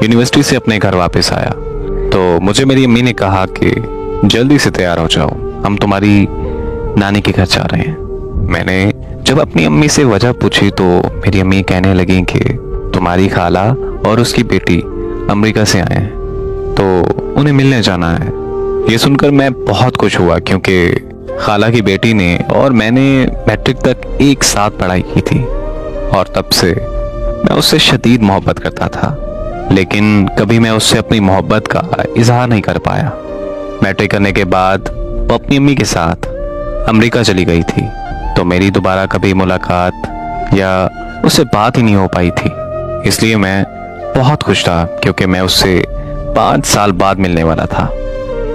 University से अपने घर वापस आया तो मुझे मेरी अम्मी ने कहा कि जल्दी से तैयार हो जाओ, हम तुम्हारी नानी के घर जा रहे हैं। मैंने जब अपनी अम्मी से वजह पूछी तो मेरी अम्मी कहने लगी कि तुम्हारी खाला और उसकी बेटी अमेरिका से आए हैं तो उन्हें मिलने जाना है। ये सुनकर मैं बहुत खुश हुआ क्योंकि खाला की बेटी ने और मैंने मैट्रिक तक एक साथ पढ़ाई की थी और तब से मैं उससे शदीद मोहब्बत करता था, लेकिन कभी मैं उससे अपनी मोहब्बत का इजहार नहीं कर पाया। मैट्रिक करने के बाद वो अपनी अम्मी के साथ अमेरिका चली गई थी तो मेरी दोबारा कभी मुलाकात या उससे बात ही नहीं हो पाई थी। इसलिए मैं बहुत खुश था क्योंकि मैं उससे 5 साल बाद मिलने वाला था।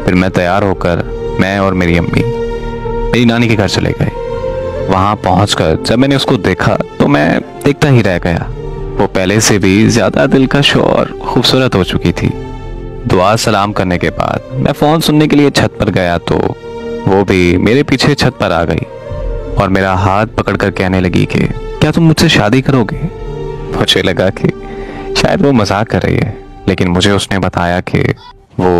फिर मैं तैयार होकर मैं और मेरी अम्मी मेरी नानी के घर चले गए। वहाँ पहुँचकर जब मैंने उसको देखा तो मैं देखता ही रह गया। वो पहले से भी ज़्यादा दिलकश और खूबसूरत हो चुकी थी। दुआ सलाम करने के बाद मैं फ़ोन सुनने के लिए छत पर गया तो वो भी मेरे पीछे छत पर आ गई और मेरा हाथ पकड़कर कहने लगी कि क्या तुम मुझसे शादी करोगे। मुझे लगा कि शायद वो मजाक कर रही है, लेकिन मुझे उसने बताया कि वो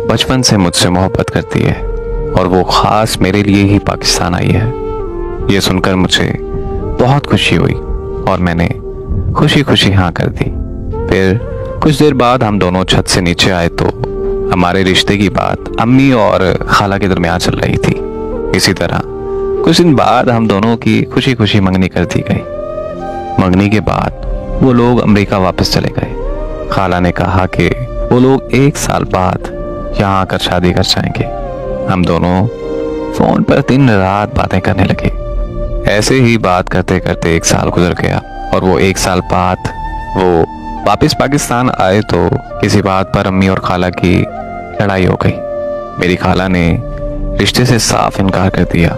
बचपन से मुझसे मोहब्बत करती है और वो ख़ास मेरे लिए ही पाकिस्तान आई है। ये सुनकर मुझे बहुत खुशी हुई और मैंने खुशी खुशी हाँ कर दी। फिर कुछ देर बाद हम दोनों छत से नीचे आए तो हमारे रिश्ते की बात अम्मी और खाला के दरमियान चल रही थी। इसी तरह कुछ दिन बाद हम दोनों की खुशी खुशी मंगनी कर दी गई। मंगनी के बाद वो लोग अमेरिका वापस चले गए। खाला ने कहा कि वो लोग 1 साल बाद यहाँ आकर शादी कर जाएंगे। हम दोनों फोन पर दिन रात बातें करने लगे। ऐसे ही बात करते करते 1 साल गुजर गया और वो 1 साल बाद वो वापस पाकिस्तान आए तो किसी बात पर अम्मी और खाला की लड़ाई हो गई। मेरी खाला ने रिश्ते से साफ इनकार कर दिया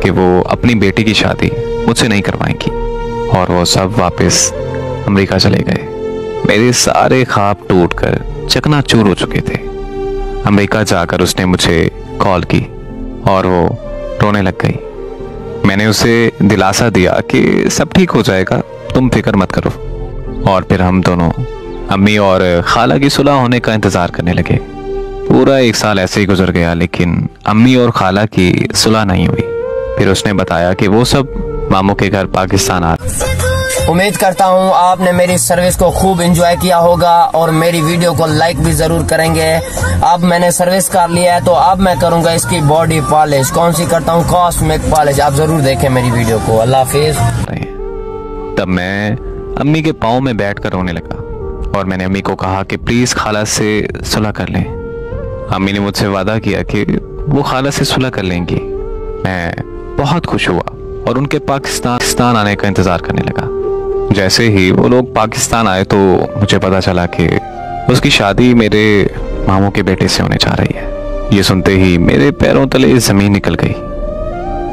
कि वो अपनी बेटी की शादी मुझसे नहीं करवाएंगी और वो सब वापस अमेरिका चले गए। मेरे सारे ख्वाब टूटकर चकनाचूर हो चुके थे। अमेरिका जाकर उसने मुझे कॉल की और वो रोने लग गई। मैंने उसे दिलासा दिया कि सब ठीक हो जाएगा, तुम फिक्र मत करो। और फिर हम दोनों अम्मी और खाला की सुलह होने का इंतज़ार करने लगे। पूरा 1 साल ऐसे ही गुजर गया, लेकिन अम्मी और खाला की सुलह नहीं हुई। फिर उसने बताया कि वो सब मामू के घर पाकिस्तान आ। उम्मीद करता हूँ आपने मेरी सर्विस को खूब एंजॉय किया होगा और मेरी वीडियो को लाइक भी जरूर करेंगे। अब मैंने सर्विस कर लिया है तो अब मैं करूँगा इसकी बॉडी पॉलिश। कौन सी करता हूँ? Cosmic polish. आप जरूर देखें मेरी वीडियो को। अल्लाह हाफिज। तब मैं अम्मी के पाँव में बैठकर रोने लगा और मैंने अम्मी को कहा कि प्लीज़ खाला से सुलह कर लें। अम्मी ने मुझसे वादा किया कि वो खाला से सुलह कर लेंगी। मैं बहुत खुश हुआ और उनके पाकिस्तान आने का इंतज़ार करने लगा। जैसे ही वो लोग पाकिस्तान आए तो मुझे पता चला कि उसकी शादी मेरे मामू के बेटे से होने जा रही है। ये सुनते ही मेरे पैरों तले ज़मीन निकल गई।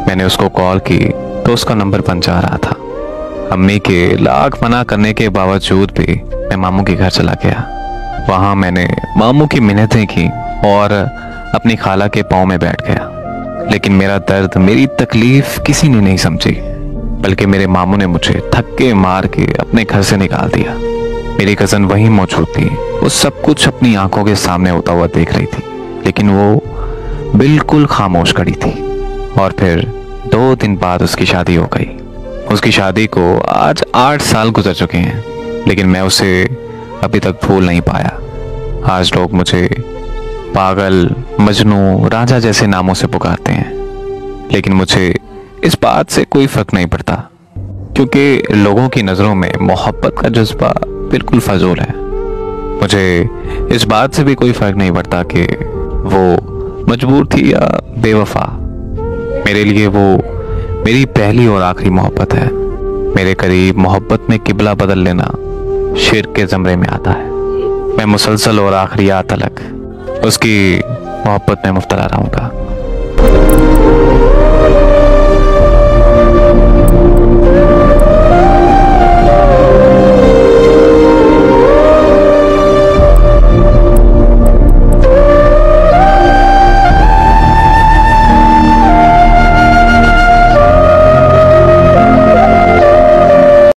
मैंने उसको कॉल की तो उसका नंबर बंद जा रहा था। अम्मी के लाख मना करने के बावजूद भी मैं मामू के घर चला गया। वहाँ मैंने मामू की मिन्नतें की और अपनी खाला के पाँव में बैठ गया, लेकिन मेरा दर्द, मेरी तकलीफ किसी ने नहीं समझी, बल्कि मेरे मामू ने मुझे धक्के मार के अपने घर से निकाल दिया। मेरी कज़न वहीं मौजूद थी। वो सब कुछ अपनी आंखों के सामने होता हुआ देख रही थी, लेकिन वो बिल्कुल खामोश खड़ी थी। और फिर 2 दिन बाद उसकी शादी हो गई। उसकी शादी को आज 8 साल गुजर चुके हैं, लेकिन मैं उसे अभी तक भूल नहीं पाया। आज लोग मुझे पागल, मजनू, राजा जैसे नामों से पुकारते हैं, लेकिन मुझे इस बात से कोई फर्क नहीं पड़ता, क्योंकि लोगों की नज़रों में मोहब्बत का जज्बा बिल्कुल फजूल है। मुझे इस बात से भी कोई फर्क नहीं पड़ता कि वो मजबूर थी या बेवफा। मेरे लिए वो मेरी पहली और आखिरी मोहब्बत है। मेरे करीब मोहब्बत में किबला बदल लेना शिर्क के ज़मरे में आता है। मैं मुसलसल और आखिरी तलक उसकी मोहब्बत में मुब्तला रहूँगा।